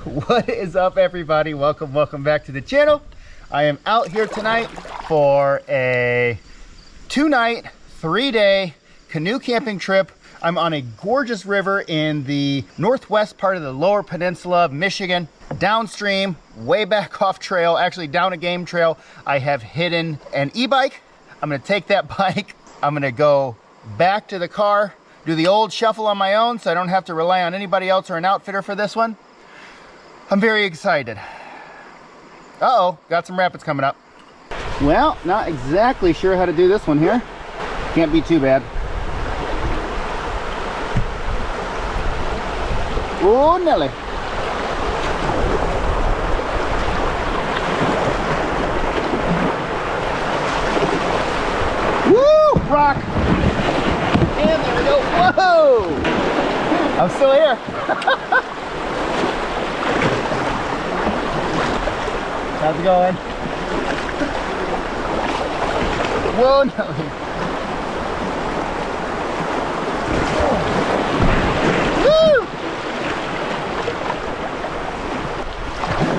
What is up, everybody? Welcome back to the channel. I am out here tonight for a 2-night, 3-day canoe camping trip. I'm on a gorgeous river in the northwest part of the Lower Peninsula of Michigan. Downstream, way back off trail, actually down a game trail, I have hidden an e-bike. I'm gonna take that bike, I'm gonna go back to the car, do the old shuffle on my own so I don't have to rely on anybody else or an outfitter for this one. I'm very excited. Uh-oh, got some rapids coming up. Well, not exactly sure how to do this one here. Can't be too bad. Oh, Nelly. Woo! Rock! And there we go. Whoa! I'm still here. How's it going? Whoa, Nelly.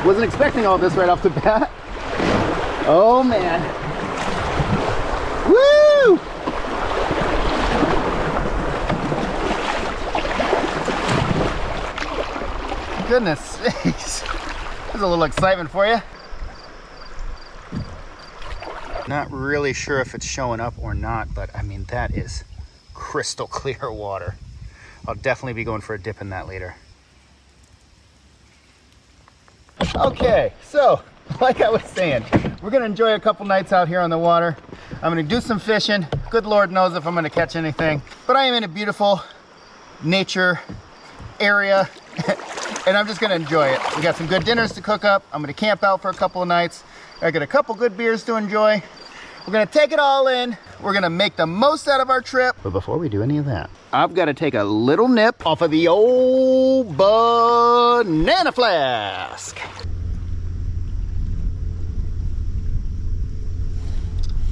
Wasn't expecting all this right off the bat. Oh man. Woo! Goodness sakes. There's a little excitement for you. Not really sure if it's showing up or not, but I mean, that is crystal clear water. I'll definitely be going for a dip in that later. Okay, so like I was saying, we're gonna enjoy a couple nights out here on the water. I'm gonna do some fishing. Good Lord knows if I'm gonna catch anything, but I am in a beautiful nature area and I'm just gonna enjoy it. We got some good dinners to cook up. I'm gonna camp out for a couple of nights. I got a couple good beers to enjoy. We're gonna take it all in. We're gonna make the most out of our trip. But before we do any of that, I've got to take a little nip off of the old banana flask.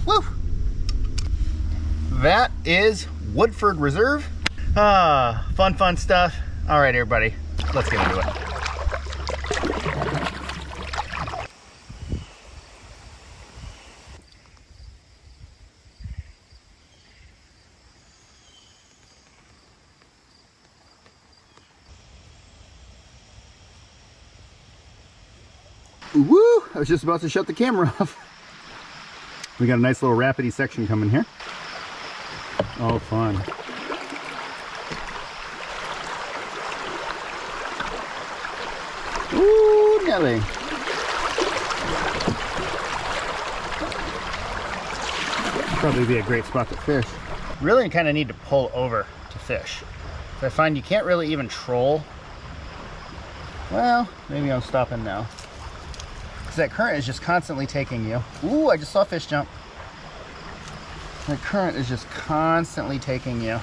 Woo! That is Woodford Reserve. Ah, fun stuff. All right, everybody, let's get into it. Woo! I was just about to shut the camera off. We got a nice little rapidy section coming here. Oh, fun. Ooh, Nelly. Probably be a great spot to fish. Really kind of need to pull over to fish. So I find you can't really even troll. Well, maybe I'm stopping now. That current is just constantly taking you. Ooh, I just saw a fish jump. The current is just constantly taking you.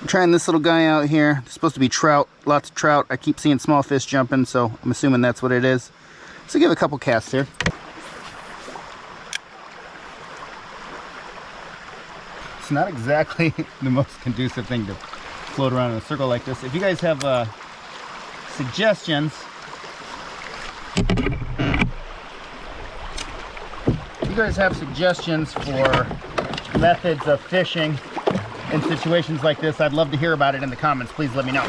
I'm trying this little guy out here. It's supposed to be trout, lots of trout. I keep seeing small fish jumping, so I'm assuming that's what it is. So give it a couple casts here. It's not exactly the most conducive thing to float around in a circle like this. If you guys have suggestions, for methods of fishing in situations like this, I'd love to hear about it in the comments. Please let me know.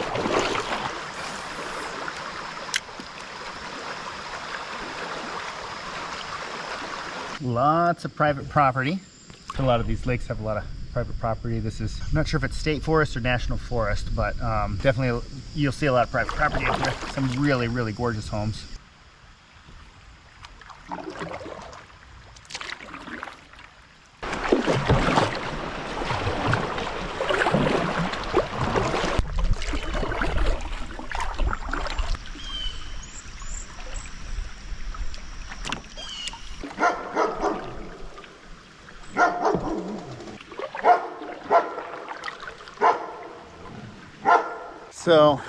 Lots of private property. A lot of these lakes have a lot of private property. This is, I'm not sure if it's state forest or national forest, but definitely you'll see a lot of private property up here. Some really gorgeous homes. So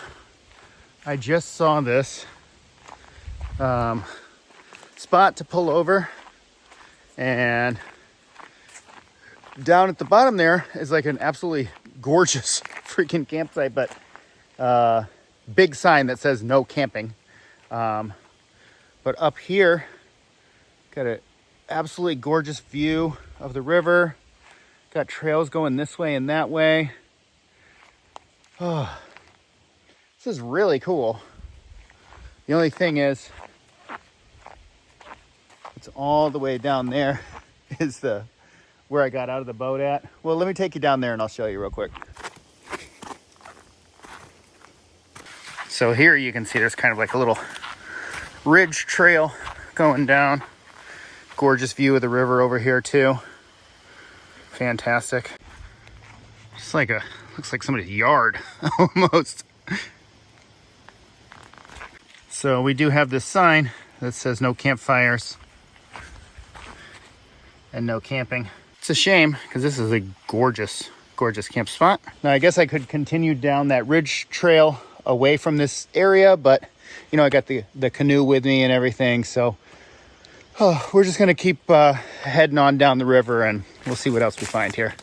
I just saw this spot to pull over And down at the bottom there is like an absolutely gorgeous freaking campsite, but big sign that says no camping. But up here, got an absolutely gorgeous view of the river. Got trails going this way and that way. Oh, this is really cool. The only thing is, it's all the way down there is where I got out of the boat at. Well, let me take you down there and I'll show you real quick. So here you can see there's kind of like a little ridge trail going down. Gorgeous view of the river over here too. Fantastic. Just like looks like somebody's yard almost. So we do have this sign that says no campfires and no camping. It's a shame because this is a gorgeous, gorgeous camp spot. Now I guess I could continue down that ridge trail away from this area, but you know, I got the canoe with me and everything. So we're just gonna keep heading on down the river and we'll see what else we find here.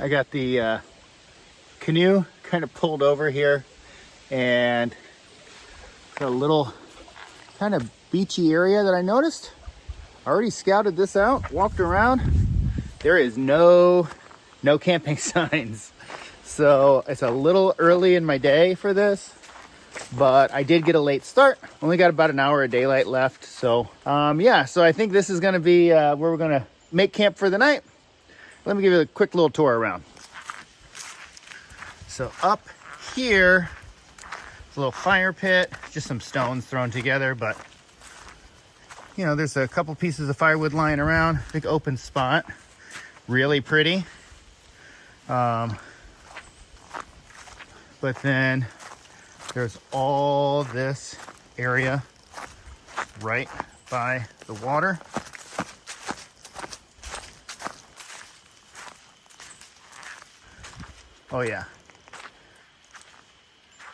I got the canoe kind of pulled over here, and got a little kind of beachy area that I noticed. I already scouted this out, walked around. There is no camping signs. So it's a little early in my day for this, but I did get a late start. Only got about an hour of daylight left. So yeah, so I think this is gonna be where we're gonna make camp for the night. Let me give you a quick little tour around. So up here, there's a little fire pit, just some stones thrown together, but you know, there's a couple pieces of firewood lying around. Big open spot, really pretty. But then there's all this area right by the water. Oh yeah,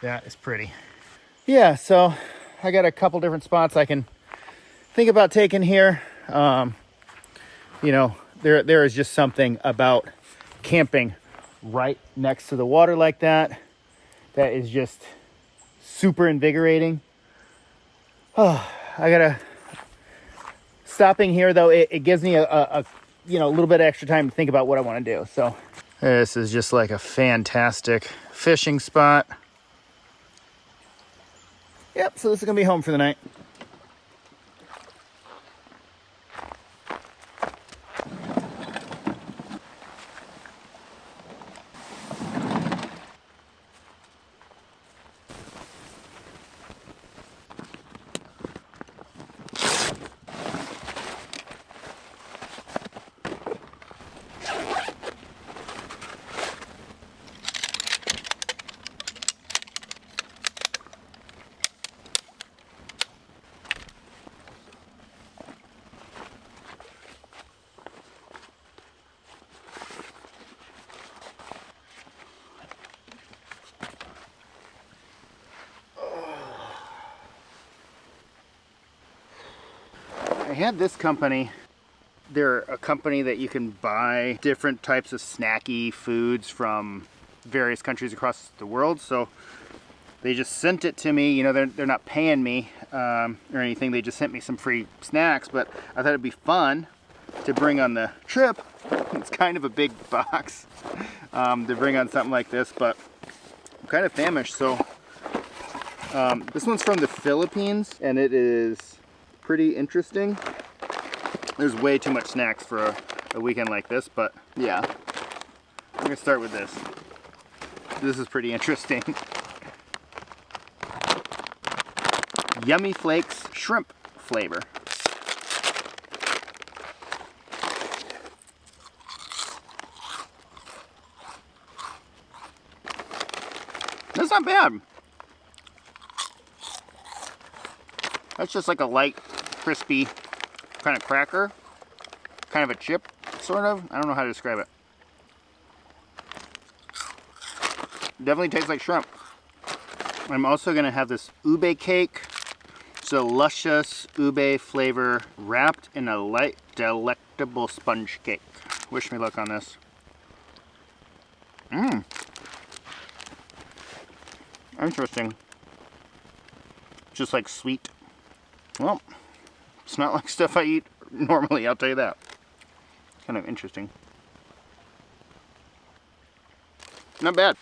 that is pretty. Yeah, so I got a couple different spots I can think about taking here. You know, there is just something about camping right next to the water like that that is just super invigorating. Oh, I gotta stopping here though. It gives me a you know, a little bit of extra time to think about what I want to do. So this is just like a fantastic fishing spot. Yep, so this is gonna be home for the night. I had this company. They're a company that you can buy different types of snacky foods from various countries across the world. So they just sent it to me. You know, they're not paying me or anything. They just sent me some free snacks, but I thought it'd be fun to bring on the trip. It's kind of a big box to bring on something like this, but I'm kind of famished. So this one's from the Philippines and it is pretty interesting. There's way too much snacks for a weekend like this, but yeah. I'm gonna start with this. This is pretty interesting. Yummy Flakes shrimp flavor. That's not bad. That's just like a light, crispy kind of cracker. Kind of a chip, sort of. I don't know how to describe it. Definitely tastes like shrimp. I'm also going to have this ube cake. It's a luscious ube flavor wrapped in a light, delectable sponge cake. Wish me luck on this. Mmm. Interesting. Just like sweet. Well, it's not like stuff I eat normally, I'll tell you that. Kind of interesting. Not bad.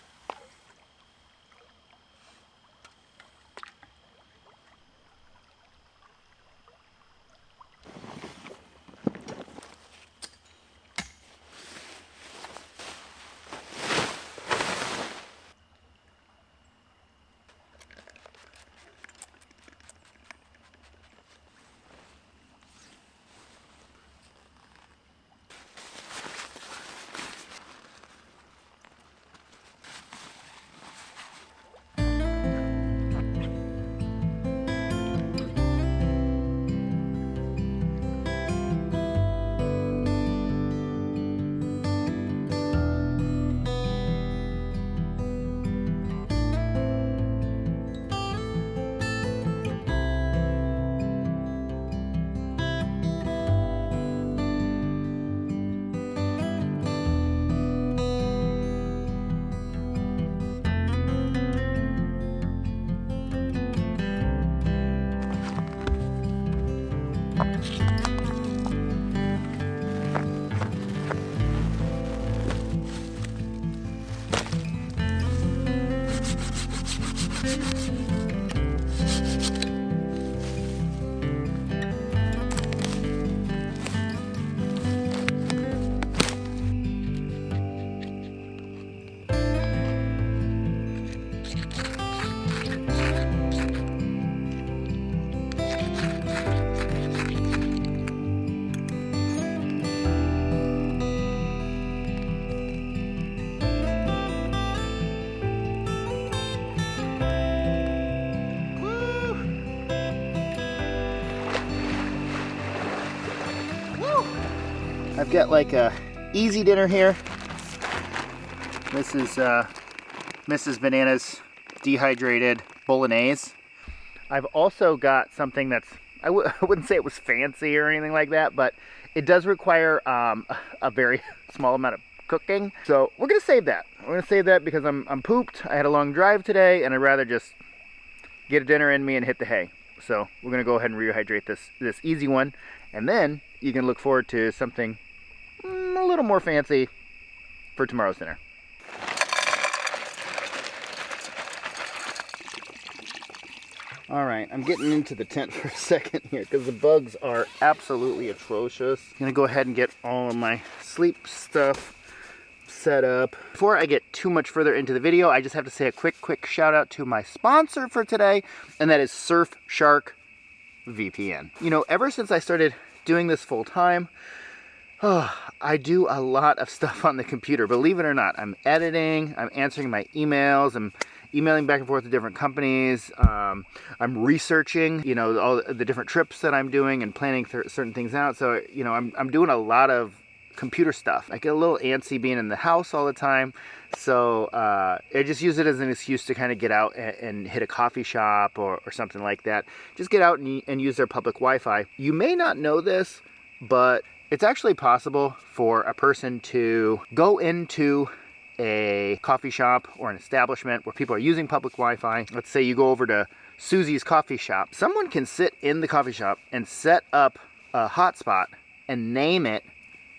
I've got like a easy dinner here. This is Mrs. Banana's dehydrated bolognese. I've also got something that's, I wouldn't say it was fancy or anything like that, but it does require a very small amount of cooking. So we're gonna save that. We're gonna save that because I'm pooped. I had a long drive today and I'd rather just get a dinner in me and hit the hay. So we're gonna go ahead and rehydrate this easy one, and then you can look forward to something a little more fancy for tomorrow's dinner. All right, I'm getting into the tent for a second here because the bugs are absolutely atrocious. I'm gonna go ahead and get all of my sleep stuff set up. Before I get too much further into the video, I just have to say a quick shout out to my sponsor for today, and that is Surfshark VPN. You know, ever since I started doing this full time, I do a lot of stuff on the computer. Believe it or not, I'm editing, I'm answering my emails, I'm emailing back and forth to different companies, I'm researching, you know, all the different trips that I'm doing and planning certain things out. So, you know, I'm doing a lot of computer stuff. I get a little antsy being in the house all the time, so I just use it as an excuse to kind of get out and hit a coffee shop or something like that. Just get out and use their public Wi-Fi. You may not know this, but it's actually possible for a person to go into a coffee shop or an establishment where people are using public Wi-Fi. Let's say you go over to Susie's coffee shop. Someone can sit in the coffee shop and set up a hotspot and name it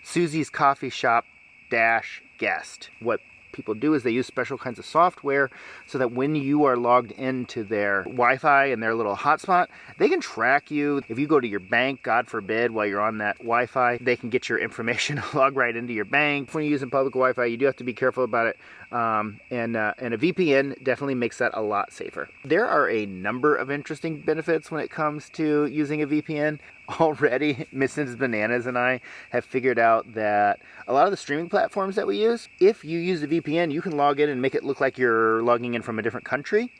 Susie's Coffee Shop -guest. What people do is they use special kinds of software so that when you are logged into their Wi-Fi and their little hotspot, they can track you. If you go to your bank, God forbid, while you're on that Wi-Fi, they can get your information, log right into your bank. When you're using public Wi-Fi, you do have to be careful about it. And a VPN definitely makes that a lot safer. There are a number of interesting benefits when it comes to using a VPN. Already, Mrs. Bananas and I have figured out that a lot of the streaming platforms that we use, if you use a VPN, you can log in and make it look like you're logging in from a different country.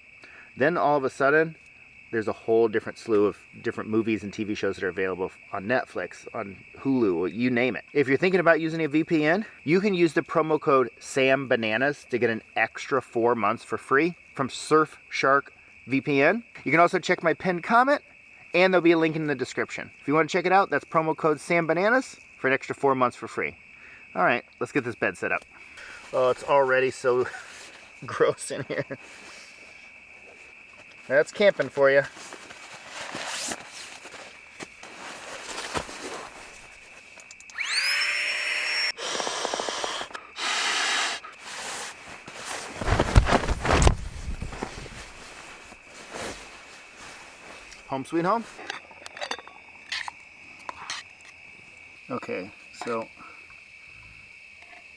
Then all of a sudden, there's a whole different slew of different movies and TV shows that are available on Netflix, on Hulu, you name it. If you're thinking about using a VPN, you can use the promo code SAMBANANAS to get an extra 4 months for free from Surfshark VPN. You can also check my pinned comment, and there'll be a link in the description. If you want to check it out, that's promo code SAMBANANAS for an extra 4 months for free. All right, let's get this bed set up. Oh, it's already so gross in here. That's camping for you. Home sweet home. Okay, so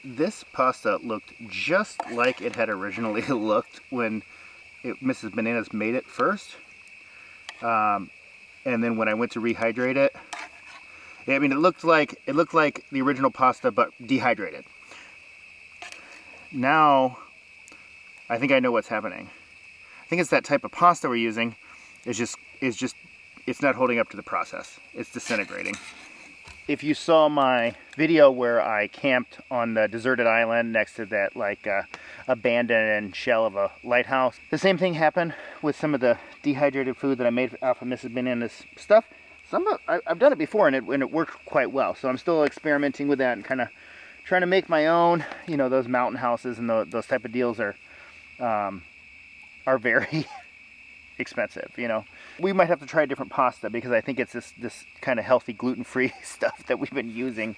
this pasta looked just like it had originally looked when Mrs. Bananas made it first. And then when I went to rehydrate it, I mean, it looked like the original pasta but dehydrated. Now I think I know what's happening. I think it's that type of pasta we're using it's not holding up to the process. It's disintegrating. If you saw my video where I camped on the deserted island next to that abandoned shell of a lighthouse, the same thing happened with some of the dehydrated food that I made off of Mrs. Bananas stuff. I've done it before and it worked quite well. So I'm still experimenting with that and kind of trying to make my own. You know, those mountain houses and those type of deals are very expensive, you know. We might have to try a different pasta because I think it's this kind of healthy gluten-free stuff that we've been using.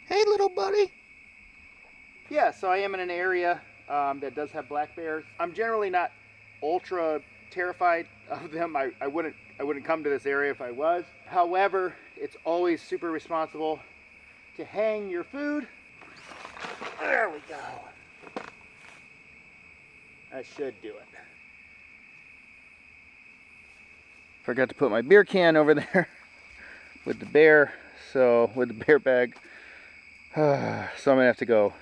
Hey, little buddy. Yeah, so I am in an area that does have black bears. I'm generally not ultra terrified of them. I wouldn't come to this area if I was. However, it's always super responsible to hang your food. There we go. That should do it. Forgot to put my beer can over there with the bear. So with the bear bag. So I'm gonna have to go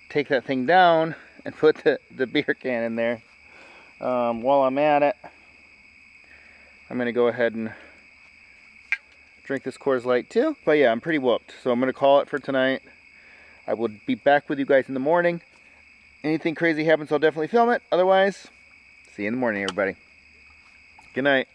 take that thing down and put the beer can in there. While I'm at it, I'm gonna go ahead and drink this Coors Light too. But yeah, I'm pretty whooped, so I'm gonna call it for tonight. I will be back with you guys in the morning. Anything crazy happens, I'll definitely film it. Otherwise, see you in the morning, everybody. Good night.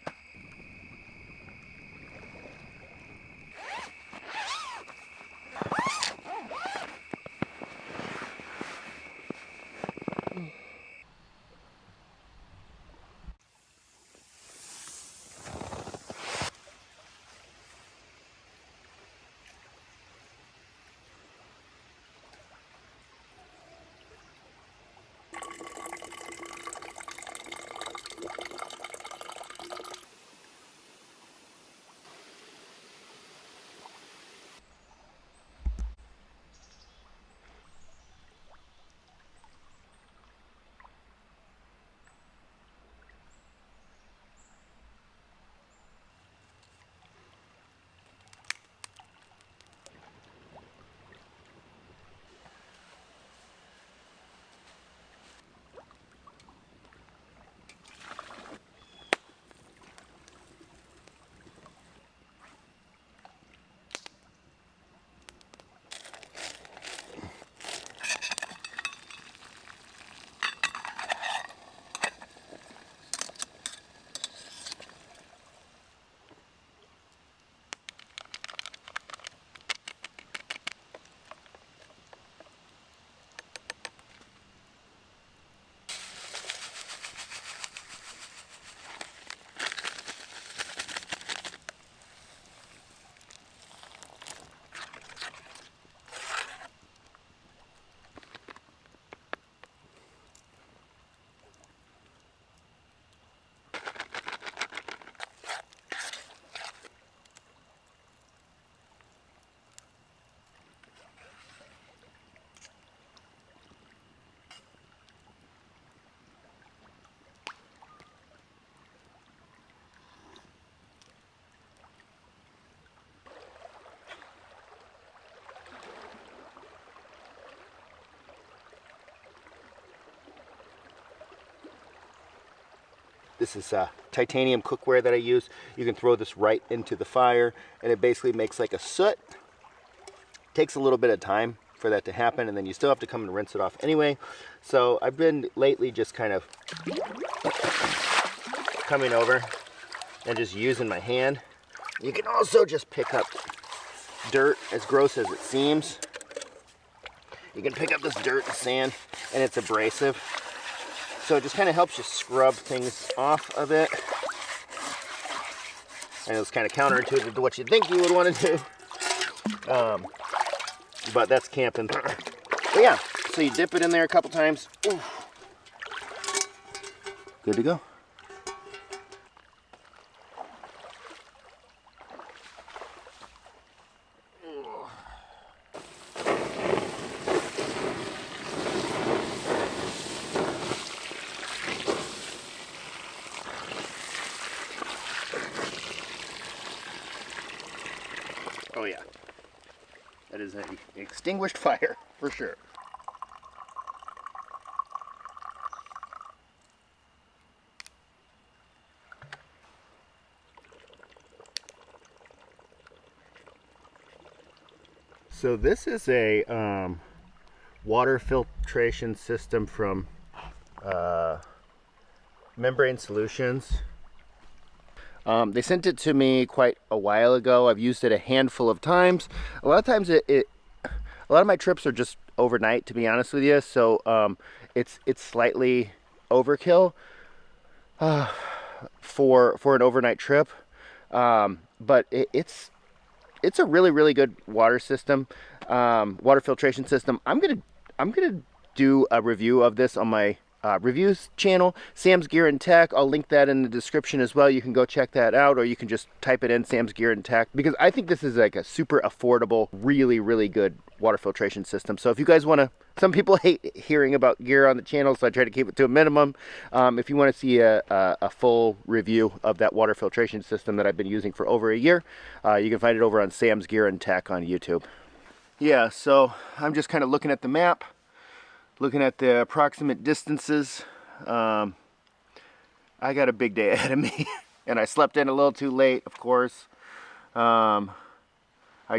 This is titanium cookware that I use. You can throw this right into the fire and it basically makes like a soot. Takes a little bit of time for that to happen, and then you still have to come and rinse it off anyway. So I've been lately just kind of coming over and just using my hand. You can also just pick up dirt, as gross as it seems. You can pick up this dirt and sand, and it's abrasive. So it just kind of helps you scrub things off of it. And it's kind of counterintuitive to what you think you would want to do. But that's camping. But yeah, so you dip it in there a couple times. Ooh. Good to go. Oh yeah, that is an extinguished fire for sure. So this is a water filtration system from Membrane Solutions. They sent it to me quite a while ago. I've used it a handful of times. A lot of times a lot of my trips are just overnight, to be honest with you. So it's slightly overkill for an overnight trip. But it's a really good water system, water filtration system. I'm gonna do a review of this on my reviews channel, Sam's Gear and Tech. I'll link that in the description as well. You can go check that out, or you can just type it in, Sam's Gear and Tech, because I think this is like a super affordable, really good water filtration system. So if you guys want to, some people hate hearing about gear on the channel, so I try to keep it to a minimum. If you want to see a full review of that water filtration system that I've been using for over a year, you can find it over on Sam's Gear and Tech on YouTube. Yeah, so I'm just kind of looking at the map, looking at the approximate distances. I got a big day ahead of me, and I slept in a little too late, of course. I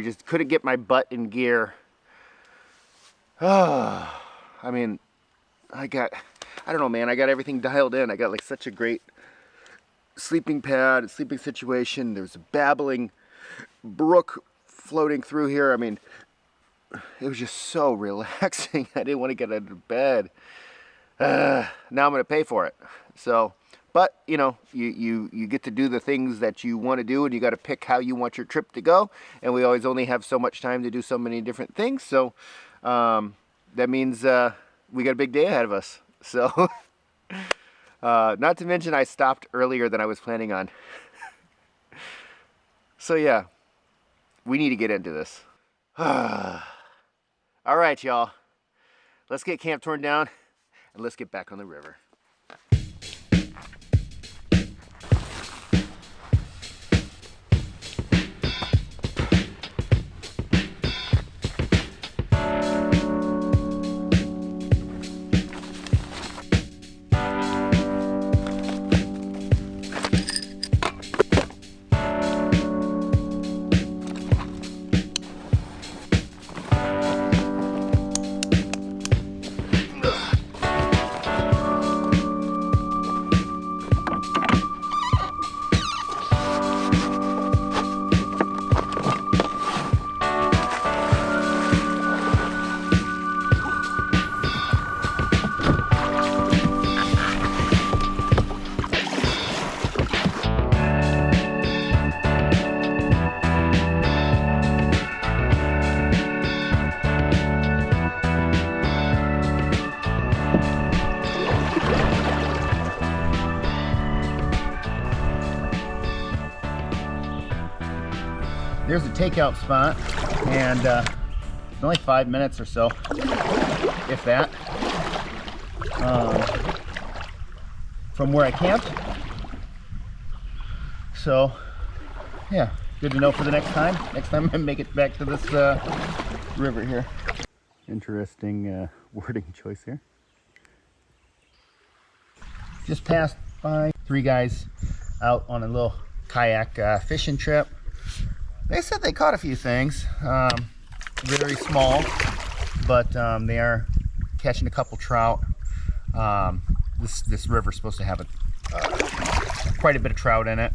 just couldn't get my butt in gear. I mean, I don't know, man, I got everything dialed in. I got like such a great sleeping pad, sleeping situation. There's a babbling brook floating through here. I mean, it was just so relaxing. I didn't want to get out of bed. Now I'm going to pay for it. So, but you know, you get to do the things that you want to do, and you got to pick how you want your trip to go. And we always only have so much time to do so many different things. So that means we got a big day ahead of us. So not to mention I stopped earlier than I was planning on. So yeah, we need to get into this. All right, y'all. Let's get camp torn down and let's get back on the river. There's a takeout spot, and it's only 5 minutes or so, if that, from where I camped. So yeah, good to know for the next time. Next time I make it back to this river here. Interesting wording choice here. Just passed by 3 guys out on a little kayak fishing trip. They said they caught a few things, very small, but they are catching a couple trout. This river's supposed to have quite a bit of trout in it,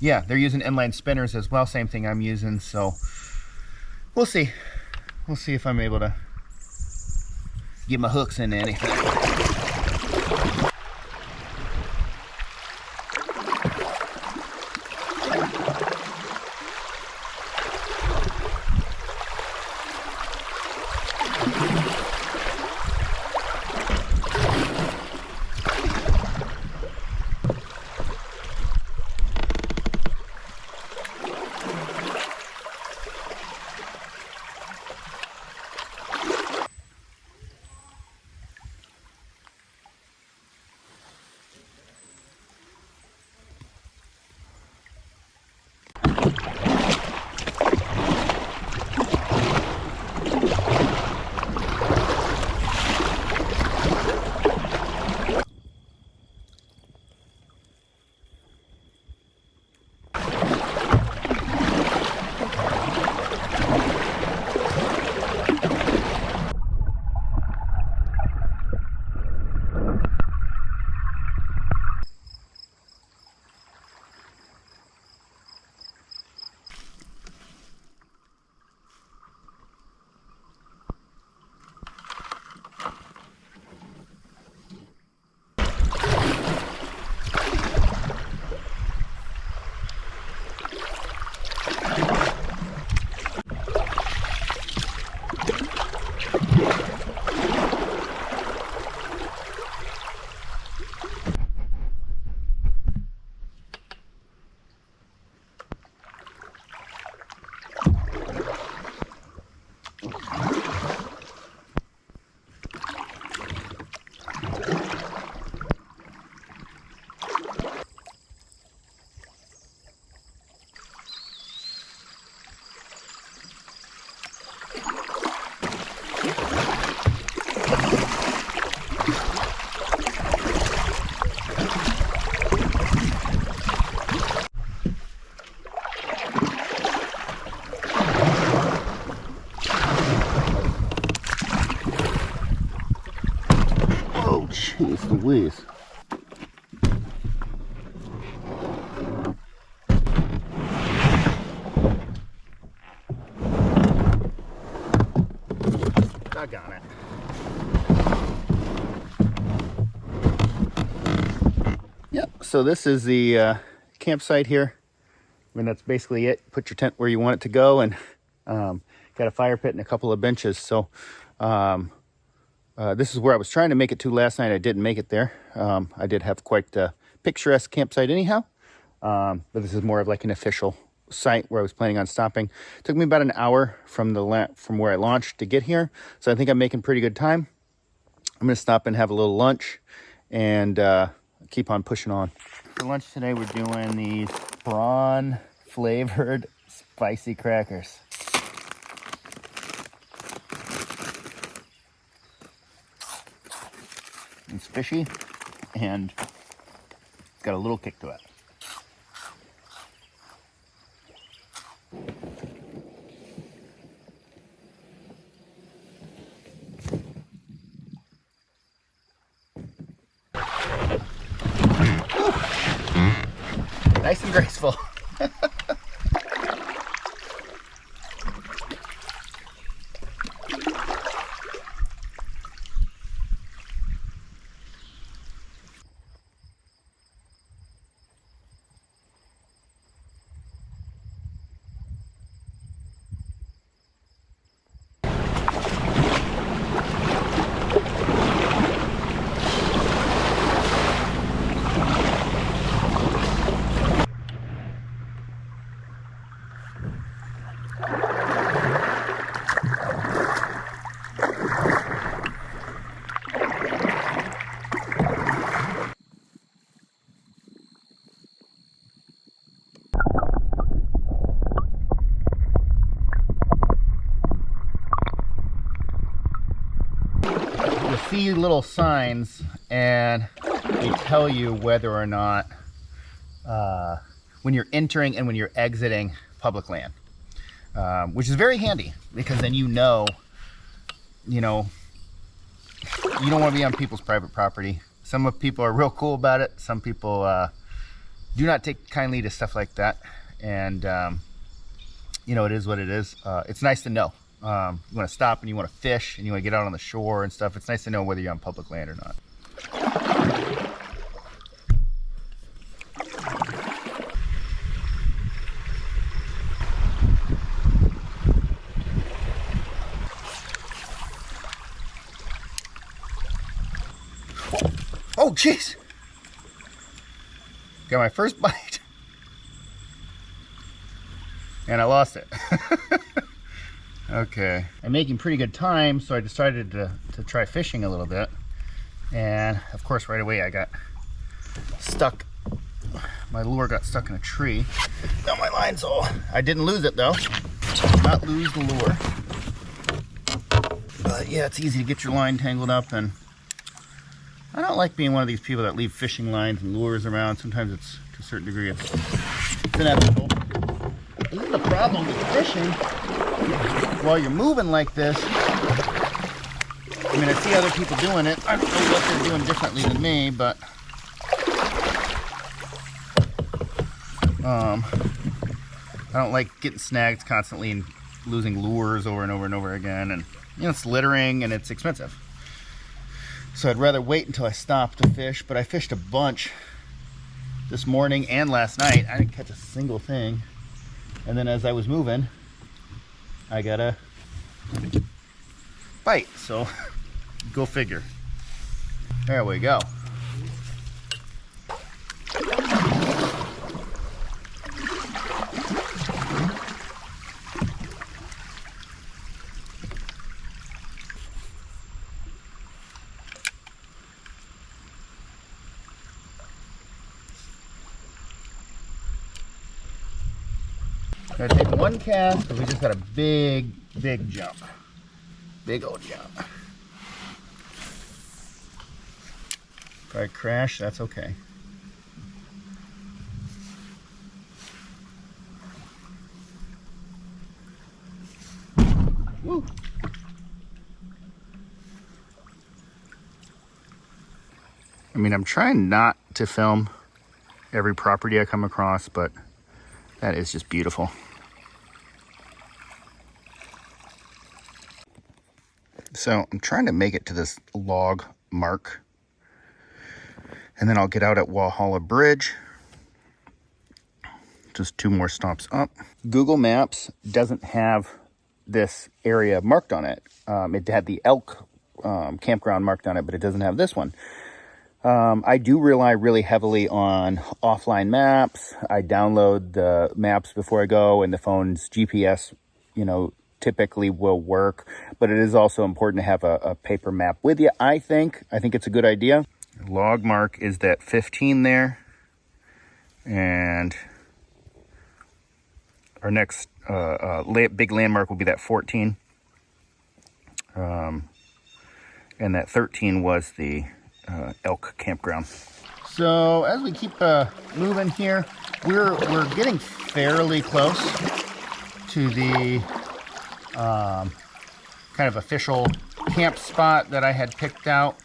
yeah, they're using inline spinners as well, same thing I'm using, so we'll see if I'm able to get my hooks into anything. Jeez Louise. Doggone it. Yep, so this is the campsite here. I mean, that's basically it. Put your tent where you want it to go, and got a fire pit and a couple of benches. So this is where I was trying to make it to last night. I didn't make it there. I did have quite a picturesque campsite anyhow, but this is more of like an official site where I was planning on stopping. It took me about an hour from where I launched to get here, so I think I'm making pretty good time. I'm gonna stop and have a little lunch and keep on pushing on. For lunch today, we're doing these prawn flavored spicy crackers. It's fishy and it's got a little kick to it. Nice and graceful. see little signs and they tell you whether or not when you're entering and when you're exiting public land, which is very handy because then you know you don't want to be on people's private property. Some people are real cool about it. Some people do not take kindly to stuff like that. And, it is what it is. It's nice to know. You want to stop and you want to fish and you want to get out on the shore and stuff. It's nice to know whether you're on public land or not. Oh, jeez. Got my first bite. And I lost it. Okay. I'm making pretty good time, so I decided to try fishing a little bit. And, of course, right away I got stuck. My lure got stuck in a tree. Now my line's all... I didn't lose it, though. Did not lose the lure. But, yeah, it's easy to get your line tangled up, and I don't like being one of these people that leave fishing lines and lures around. Sometimes it's, to a certain degree, it's inevitable. This is the problem with fishing. While you're moving like this, I mean, I see other people doing it. I don't know what they're doing differently than me, but I don't like getting snagged constantly and losing lures over and over and over again. And, it's littering and it's expensive. So I'd rather wait until I stop to fish, but I fished a bunch this morning and last night. I didn't catch a single thing. And then as I was moving, I got a bite. So go figure. There we go. I'm gonna take one cast because we just got a big jump. Big old jump. If I crash, that's okay. Woo. I mean, I'm trying not to film every property I come across, but that is just beautiful. So I'm trying to make it to this log mark, and then I'll get out at Walhalla Bridge. Just 2 more stops up. Google Maps doesn't have this area marked on it. It had the elk campground marked on it, but it doesn't have this one. I do rely really heavily on offline maps. I download the maps before I go, and the phone's GPS, typically will work, but it is also important to have a paper map with you. I think it's a good idea. Log mark is that 15 there, and our next big landmark will be that 14, and that 13 was the elk campground. So as we keep moving here, we're getting fairly close to the kind of official camp spot that I had picked out.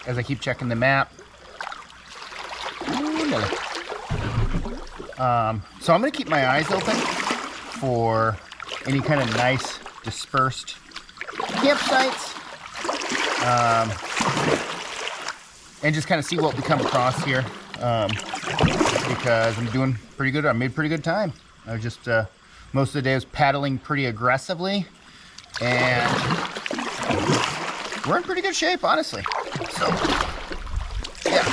As I keep checking the map. So I'm going to keep my eyes open for any kind of nice dispersed campsites. And just kind of see what we come across here. Because I'm doing pretty good. I made pretty good time. I was just, most of the day I was paddling pretty aggressively. And we're in pretty good shape, honestly. So, yeah.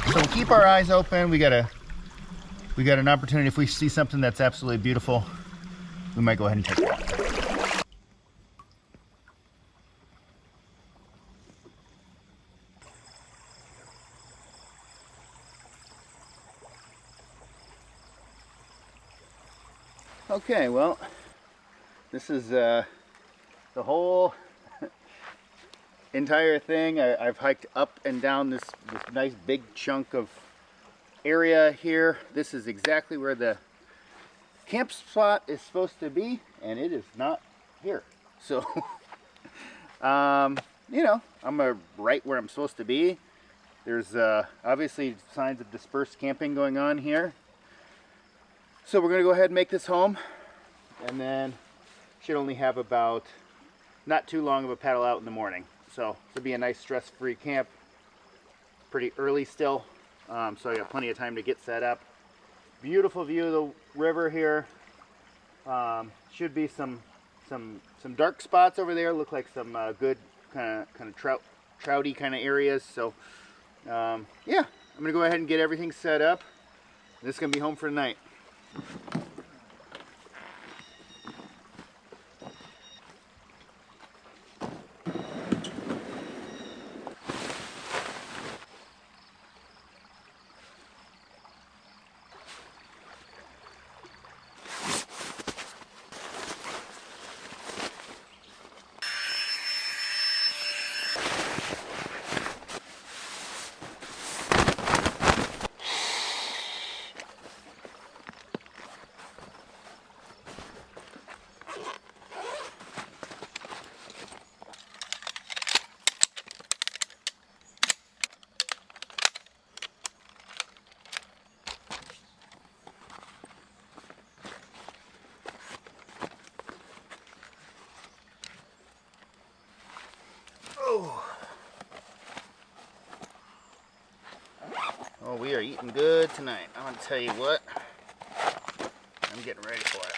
So we'll keep our eyes open. We got an opportunity. If we see something that's absolutely beautiful, we might go ahead and take it. Okay, well, this is the whole entire thing. I've hiked up and down this nice big chunk of area here. This is exactly where the camp spot is supposed to be, and it is not here. So, you know, I'm right where I'm supposed to be. There's obviously signs of dispersed camping going on here. So we're gonna go ahead and make this home, and then should only have about not too long of a paddle out in the morning. So it'll be a nice stress-free camp. Pretty early still, so I got plenty of time to get set up. Beautiful view of the river here. Should be some dark spots over there. Look like some good kind of trouty kind of areas. So yeah, I'm gonna go ahead and get everything set up. This is gonna be home for the night. Oh, we are eating good tonight. I'm gonna tell you what, I'm getting ready for it.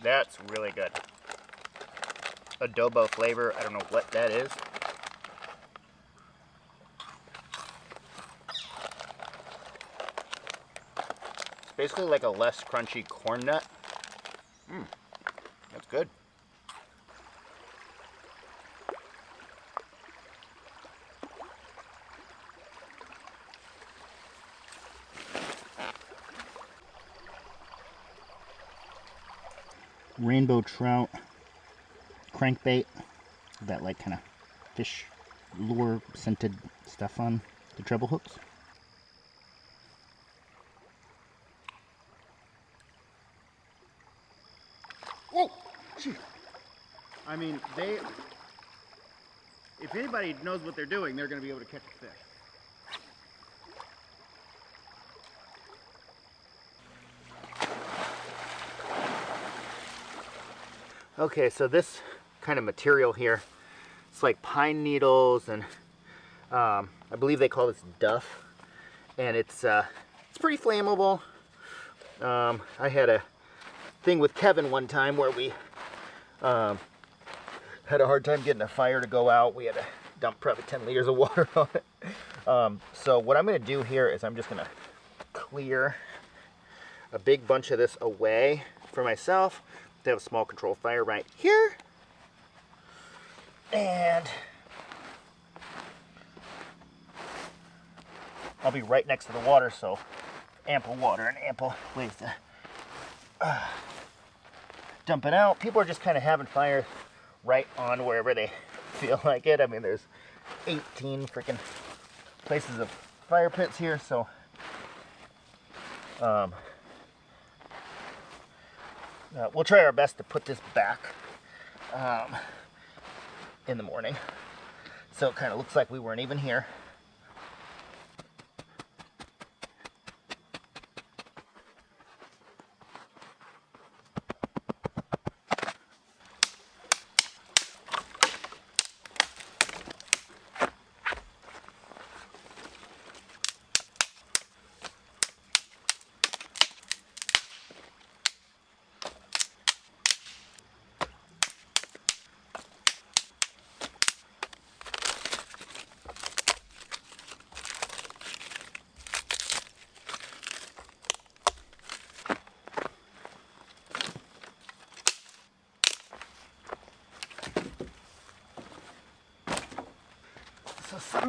That's really good. Adobo flavor, I don't know what that is. Basically like a less crunchy corn nut. That's good. Rainbow trout crankbait. That like kind of fish lure scented stuff on the treble hooks. Whoa! Gee. I mean, if anybody knows what they're doing, they're going to be able to catch a fish. Okay, so this kind of material here, it's like pine needles, and I believe they call this duff, and it's pretty flammable. I had a thing with Kevin one time where we had a hard time getting a fire to go out. We had to dump probably 10 liters of water on it. So what I'm going to do here is I'm just going to clear a big bunch of this away for myself. They have a small control fire right here, and I'll be right next to the water, so ample water and ample ways to dump it out. People are just kind of having fire right on wherever they feel like it. I mean, there's 18 freaking places of fire pits here, so we'll try our best to put this back in the morning, so it kind of looks like we weren't even here.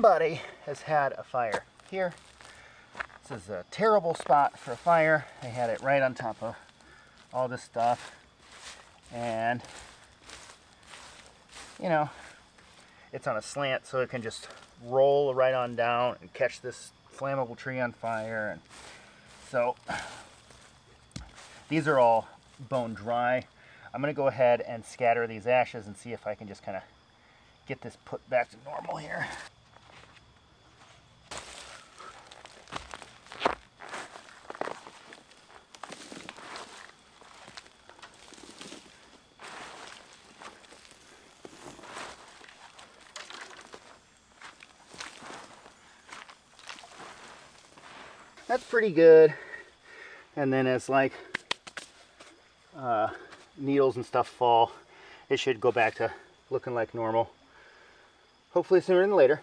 somebody has had a fire here. This is a terrible spot for a fire. They had it right on top of all this stuff. And, you know, it's on a slant, so it can just roll right on down and catch this flammable tree on fire. And so these are all bone dry. I'm going to go ahead and scatter these ashes and see if I can just kind of get this put back to normal here. That's pretty good. And then as like needles and stuff fall, it should go back to looking like normal. Hopefully sooner than later.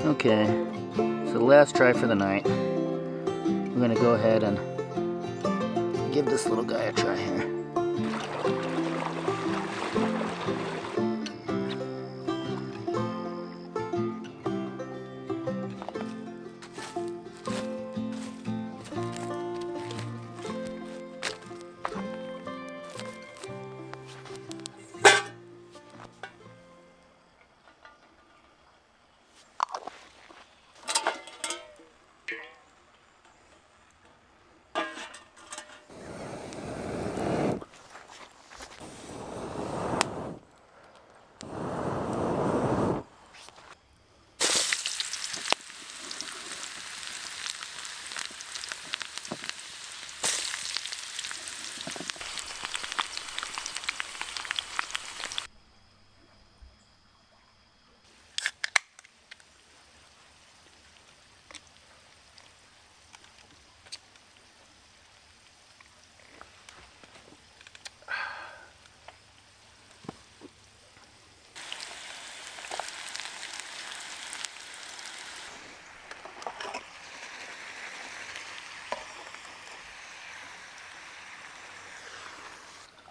Okay, so the last try for the night. We're gonna go ahead and give this little guy a try here.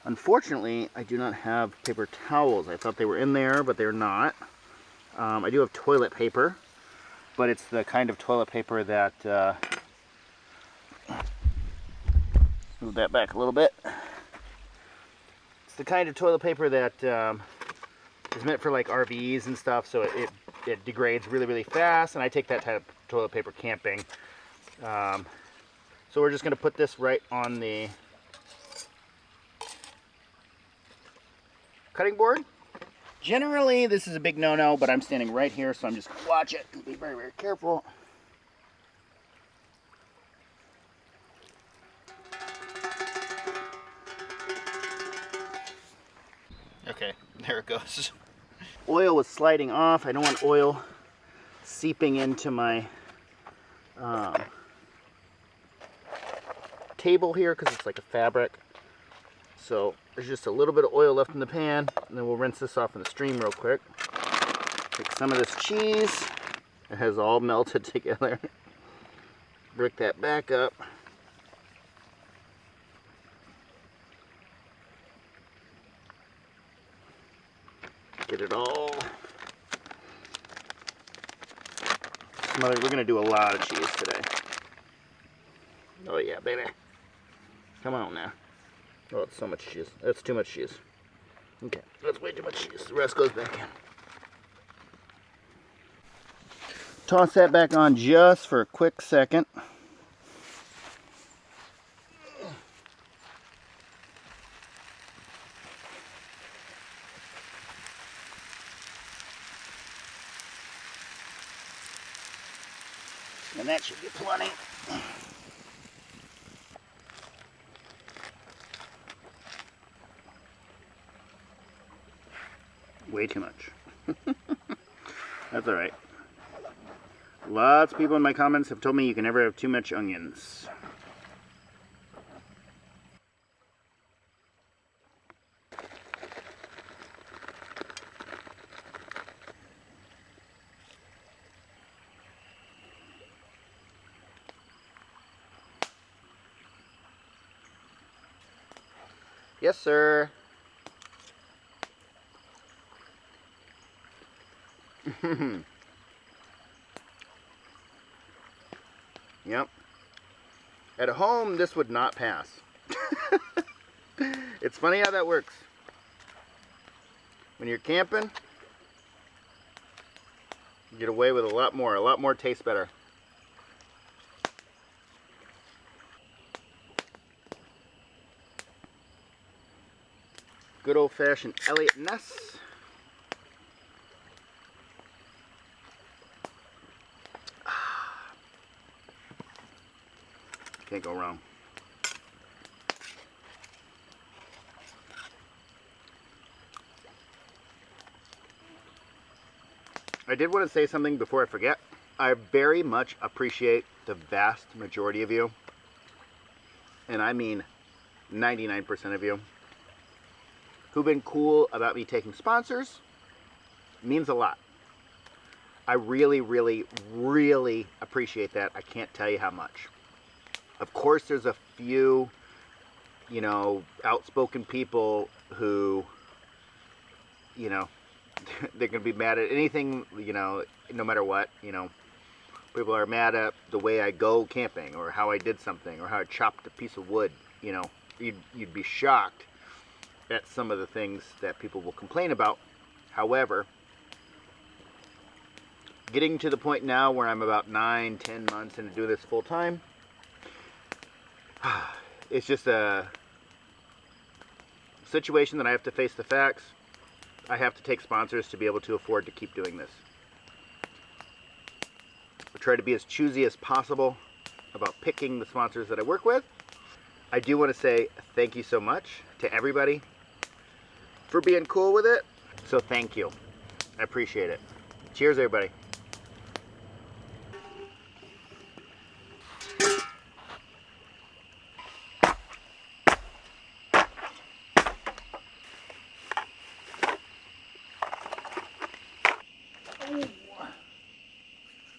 Unfortunately, I do not have paper towels. I thought they were in there, but they're not. I do have toilet paper, but it's the kind of toilet paper that, move that back a little bit. It's the kind of toilet paper that is meant for like RVs and stuff, so it degrades really, really fast, and I take that type of toilet paper camping. So we're just gonna put this right on the cutting board. Generally, this is a big no-no, but I'm standing right here, so I'm just gonna watch it and be very, very careful. Okay, there it goes. Oil was sliding off. I don't want oil seeping into my table here because it's like a fabric. So there's just a little bit of oil left in the pan, and then we'll rinse this off in the stream real quick. Take some of this cheese. It has all melted together. Break that back up. Get it all smothered. We're gonna do a lot of cheese today. Oh yeah, baby. Come on now. Oh, it's so much cheese. That's too much cheese. Okay, that's way too much cheese. The rest goes back in. Toss that back on just for a quick second. And that should be plenty. Way too much. That's all right. Lots of people in my comments have told me you can never have too much onions. Yes, sir. Yep. At home, this would not pass. It's funny how that works. When you're camping, you get away with a lot more tastes better. Good old-fashioned Elliott Ness. Can't go wrong. I did want to say something before I forget. I very much appreciate the vast majority of you, and I mean 99% of you, who've been cool about me taking sponsors. It means a lot. I really, really, really appreciate that. I can't tell you how much. Of course, there's a few, you know, outspoken people who, you know, they're going to be mad at anything, you know, no matter what, you know. People are mad at the way I go camping, or how I did something, or how I chopped a piece of wood, you know. You'd be shocked at some of the things that people will complain about. However, getting to the point now where I'm about 9-10 months into doing this full time, it's just a situation that I have to face the facts. I have to take sponsors to be able to afford to keep doing this. I try to be as choosy as possible about picking the sponsors that I work with. I do want to say thank you so much to everybody for being cool with it. So thank you. I appreciate it. Cheers, everybody.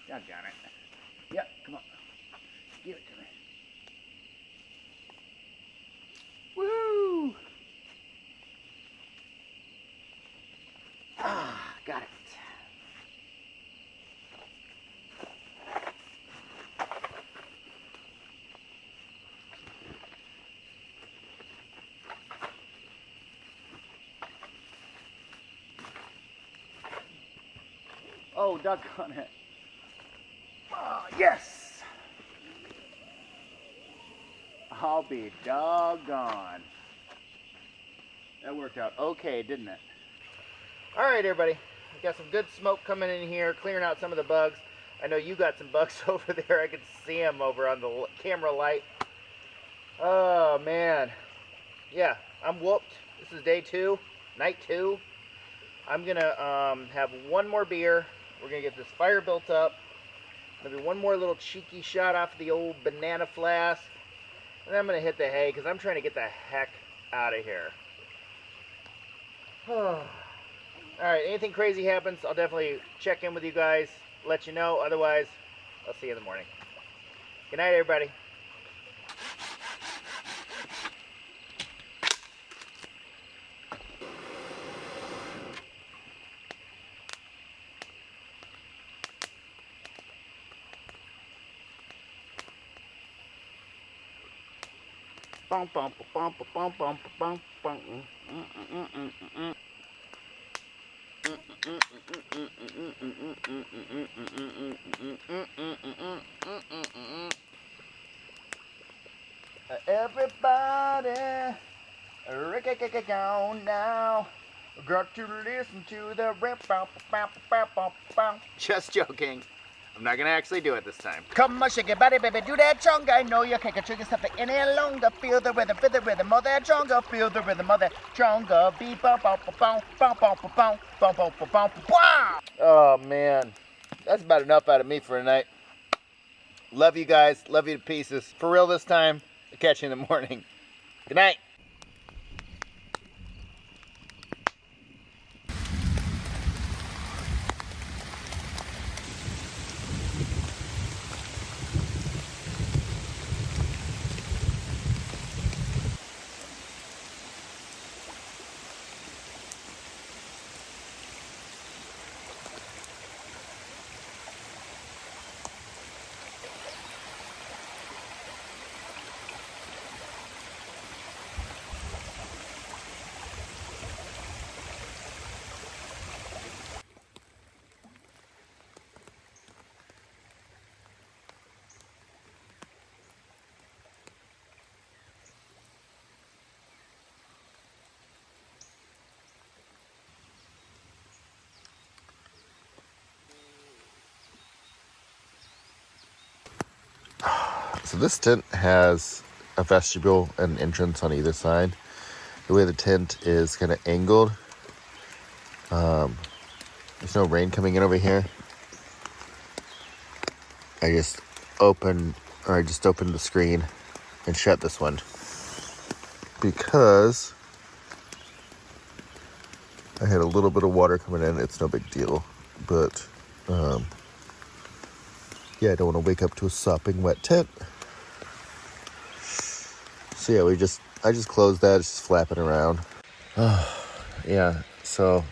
Doggone it. Yep, come on. Give it to me. Woo! Ah, got it. Oh, doggone it. Oh, yes! I'll be doggone. That worked out okay, didn't it? All right, everybody. We got some good smoke coming in here, clearing out some of the bugs. I know you got some bugs over there. I can see them over on the camera light. Oh, man. Yeah, I'm whooped. This is day 2, night 2. I'm going to have one more beer. We're going to get this fire built up. Maybe one more little cheeky shot off the old banana flask. And then I'm going to hit the hay because I'm trying to get the heck out of here. Alright, anything crazy happens, I'll definitely check in with you guys, let you know. Otherwise, I'll see you in the morning. Good night, everybody. Everybody, now. Got to listen to the Just joking. I'm not gonna actually do it this time. Come on, shake your body, baby, do that chonga. I know you can't control yourself any longer. Feel the rhythm of that chonga. Feel the rhythm of that chonga. Beep, bum, bum, bum, bum, bum, bum, bum, bum, bum, bum, bum, bum. Oh man, that's about enough out of me for tonight. Love you guys, love you to pieces. For real this time. I'll catch you in the morning. Good night. So this tent has a vestibule and an entrance on either side. The way the tent is kind of angled, there's no rain coming in over here. I just opened the screen and shut this one because I had a little bit of water coming in. It's no big deal, but yeah, I don't want to wake up to a sopping wet tent. So yeah, I just closed that. It's just flapping around. Yeah, so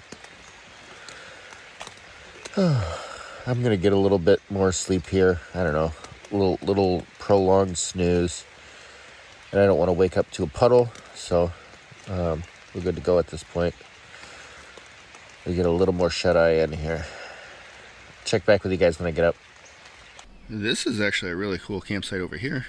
I'm gonna get a little bit more sleep here. I don't know, little prolonged snooze, and I don't want to wake up to a puddle. So we're good to go at this point. We get a little more shut eye in here. Check back with you guys when I get up. This is actually a really cool campsite over here.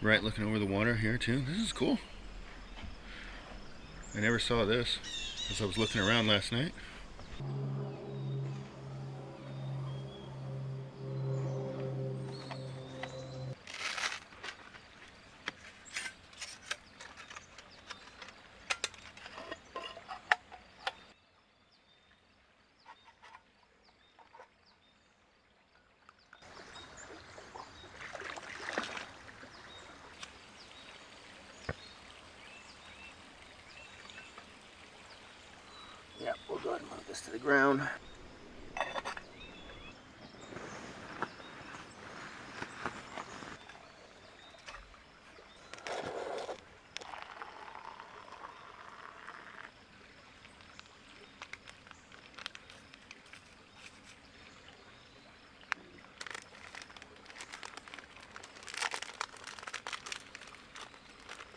Right, looking over the water here too. This is cool. I never saw this as I was looking around last night. Yeah, we'll go ahead and move this to the ground.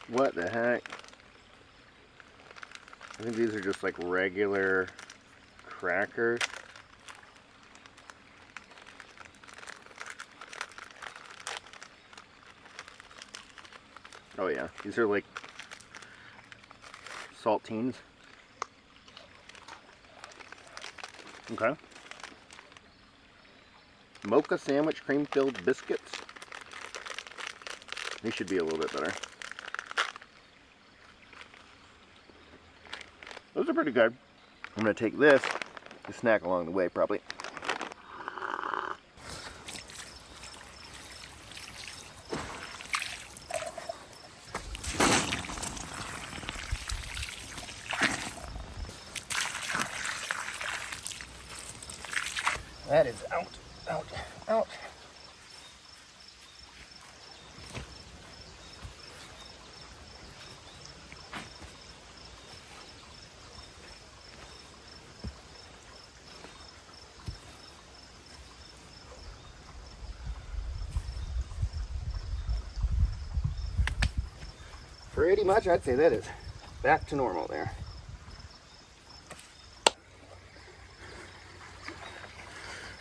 What the heck? I think these are just like regular crackers. Oh yeah, these are like saltines. Okay. Mocha sandwich cream filled biscuits. These should be a little bit better. Those are pretty good. I'm gonna take this to snack along the way probably. That is out, out, out. pretty much, I'd say that is back to normal there.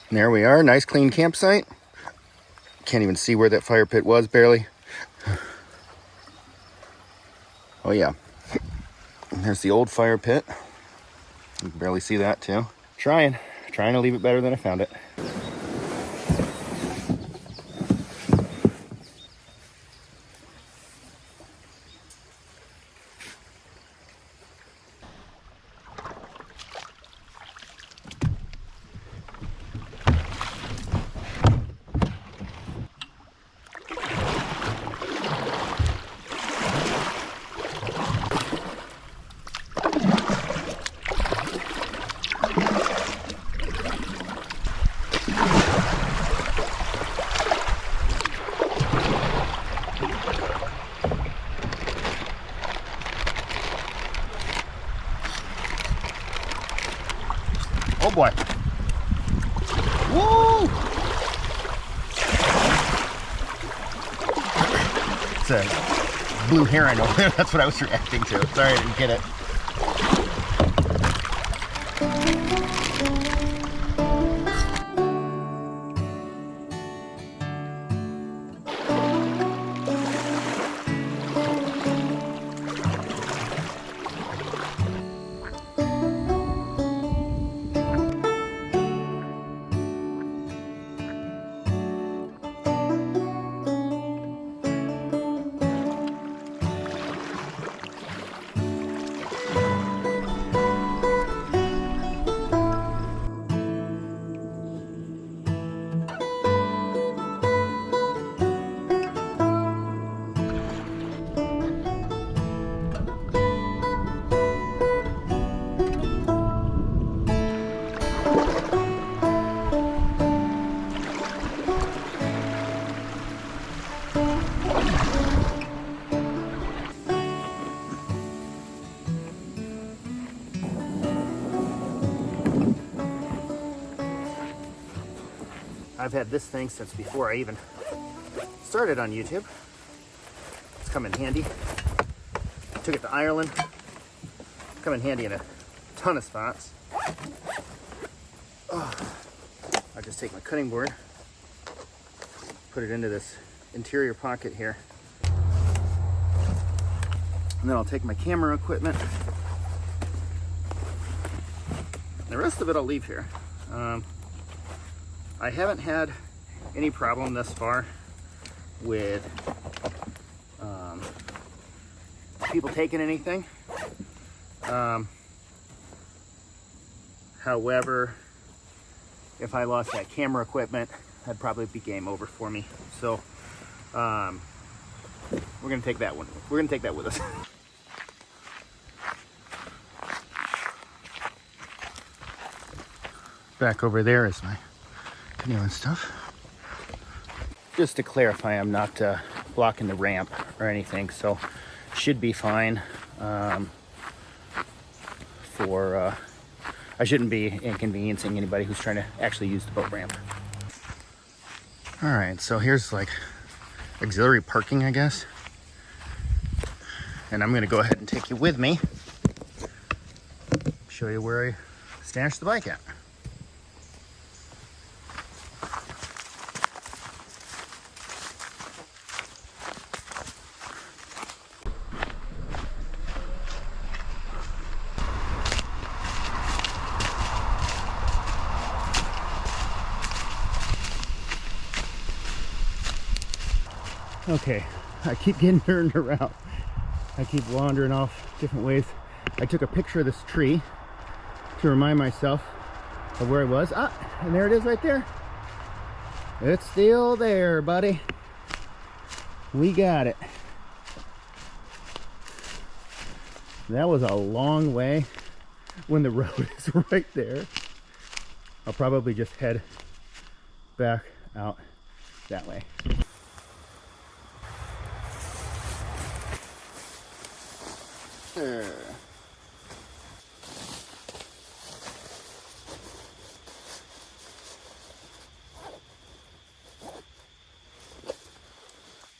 And there we are, nice clean campsite. Can't even see where that fire pit was, barely. Oh yeah, and there's the old fire pit. You can barely see that too. Trying to leave it better than I found it. Oh boy. Woo! It's a blue heron over there. That's what I was reacting to. Sorry I didn't get it. I've had this thing since before I even started on YouTube. It's come in handy. Took it to Ireland. Come in handy in a ton of spots. Oh, I'll just take my cutting board, put it into this interior pocket here. And then I'll take my camera equipment. The rest of it I'll leave here. I haven't had any problem thus far with people taking anything. However, if I lost that camera equipment, that'd probably be game over for me. So we're gonna take that one. We're gonna take that with us. Back over there is my canoe and stuff. Just to clarify, I'm not blocking the ramp or anything, so should be fine. I shouldn't be inconveniencing anybody who's trying to actually use the boat ramp. All right, so here's like auxiliary parking, I guess. And I'm gonna go ahead and take you with me. Show you where I stashed the bike at. Okay, I keep getting turned around. I keep wandering off different ways. I took a picture of this tree to remind myself of where I was. Ah, and there it is right there. It's still there, buddy. We got it. That was a long way when the road is right there. I'll probably just head back out that way. There.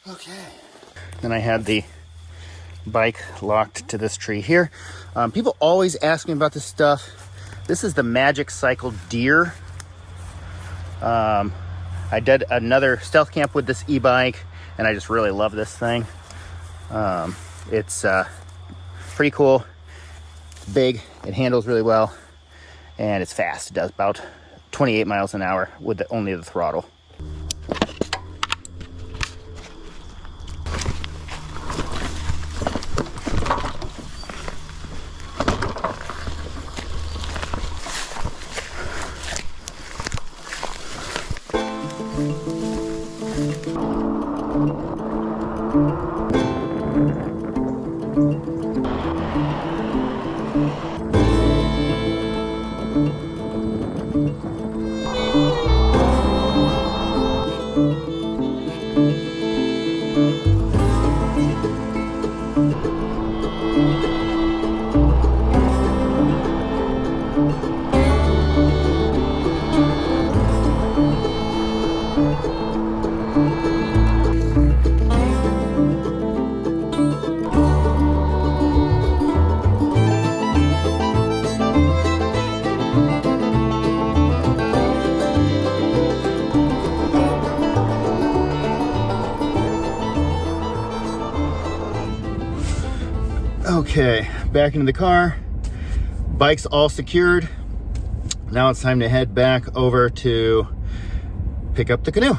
Okay. Then I had the bike locked to this tree here. People always ask me about this stuff. This is the Magic Cycle Deer. I did another stealth camp with this e-bike, and I just really love this thing. It's pretty cool. It's big, it handles really well, and it's fast. It does about 28 miles an hour with only the throttle. Okay, back into the car. Bike's all secured. Now it's time to head back over to pick up the canoe.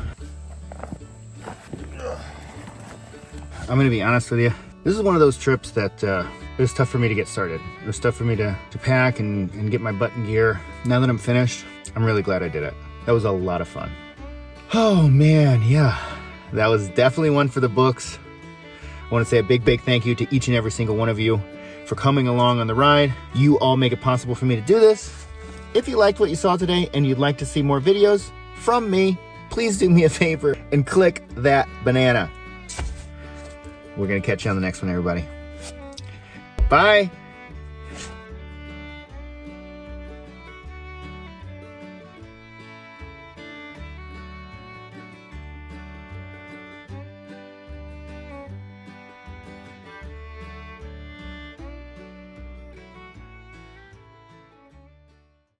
I'm gonna be honest with you. This is one of those trips that it was tough for me to get started. It was tough for me to pack and get my butt in gear. Now that I'm finished, I'm really glad I did it. That was a lot of fun. Oh man, yeah. That was definitely one for the books. I want to say a big thank you to each and every single one of you for coming along on the ride. You all make it possible for me to do this. If you liked what you saw today and you'd like to see more videos from me, please do me a favor and click that banana. We're going to catch you on the next one, everybody. Bye.